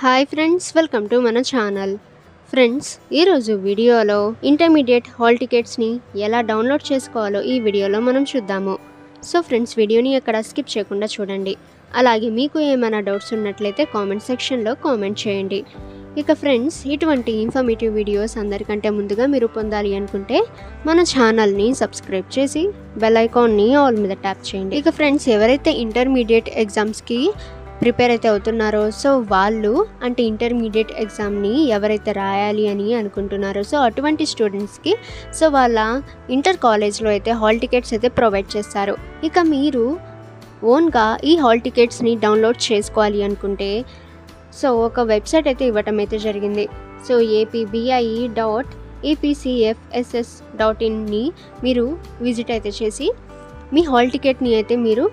Hi friends, welcome to మన channel. Friends, ఈరోజు వీడియోలో ఇంటర్మీడియట్ హాల్ టికెట్స్ని ఎలా డౌన్లోడ్ చేసుకోవాలో ఈ వీడియోలో మనం చూద్దాము. సో ఫ్రెండ్స్, వీడియోని ఎక్కడ స్కిప్ చేయకుండా చూడండి. అలాగే మీకు ఏమైనా డౌట్స్ ఉన్నట్లయితే కామెంట్ సెక్షన్లో కామెంట్ చేయండి. ఇక ఫ్రెండ్స్, ఇటువంటి ఇన్ఫర్మేటివ్ వీడియోస్ అందరికంటే ముందుగా మీరు పొందాలి అనుకుంటే మన ఛానల్ని సబ్స్క్రైబ్ చేసి బెల్ ఐకాన్ని ఆల్ మీద ట్యాప్ చేయండి. ఇక ఫ్రెండ్స్, ఎవరైతే ఇంటర్మీడియట్ ఎగ్జామ్స్కి ప్రిపేర్ అయితే అవుతున్నారో, సో వాళ్ళు అంటే ఇంటర్మీడియట్ ఎగ్జామ్ని ఎవరైతే రాయాలి అని అనుకుంటున్నారో, సో అటువంటి స్టూడెంట్స్కి సో వాళ్ళ ఇంటర్ కాలేజ్లో అయితే హాల్ టికెట్స్ అయితే ప్రొవైడ్ చేస్తారు. ఇక మీరు ఓన్గా ఈ హాల్ టికెట్స్ని డౌన్లోడ్ చేసుకోవాలి అనుకుంటే సో ఒక వెబ్సైట్ అయితే ఇవ్వటం అయితే జరిగింది. సో apbi.epcfss.in మీరు విజిట్ అయితే చేసి మీ హాల్ టికెట్ని అయితే మీరు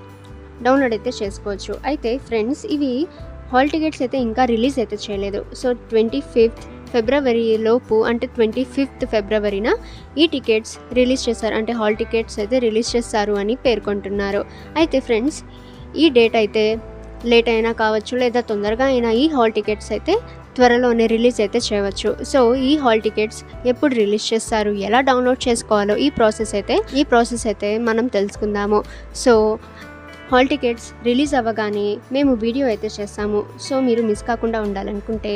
డౌన్లోడ్ అయితే చేసుకోవచ్చు. అయితే ఫ్రెండ్స్, ఇవి హాల్ టికెట్స్ అయితే ఇంకా రిలీజ్ అయితే చేయలేదు. సో 25th ఫిబ్రవరి లోపు అంటే 25th ఫిబ్రవరిన ఈ టికెట్స్ రిలీజ్ చేస్తారు, అంటే హాల్ టికెట్స్ అయితే రిలీజ్ చేస్తారు అని పేర్కొంటున్నారు. అయితే ఫ్రెండ్స్, ఈ డేట్ అయితే లేట్ అయినా కావచ్చు లేదా తొందరగా అయినా ఈ హాల్ టికెట్స్ అయితే త్వరలోనే రిలీజ్ అయితే చేయవచ్చు. సో ఈ హాల్ టికెట్స్ ఎప్పుడు రిలీజ్ చేస్తారు, ఎలా డౌన్లోడ్ చేసుకోవాలో ఈ ప్రాసెస్ అయితే మనం తెలుసుకుందాము. సో హాల్ టికెట్స్ రిలీజ్ అవ్వగానే మేము వీడియో అయితే చేస్తాము. సో మీరు మిస్ కాకుండా ఉండాలనుకుంటే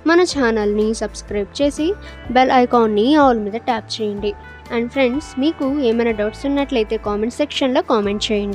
మన ఛానల్ని సబ్స్క్రైబ్ చేసి బెల్ ఐకాన్ని ఆల్ మీద ట్యాప్ చేయండి. అండ్ ఫ్రెండ్స్, మీకు ఏమైనా డౌట్స్ ఉన్నట్లయితే కామెంట్ సెక్షన్లో కామెంట్ చేయండి.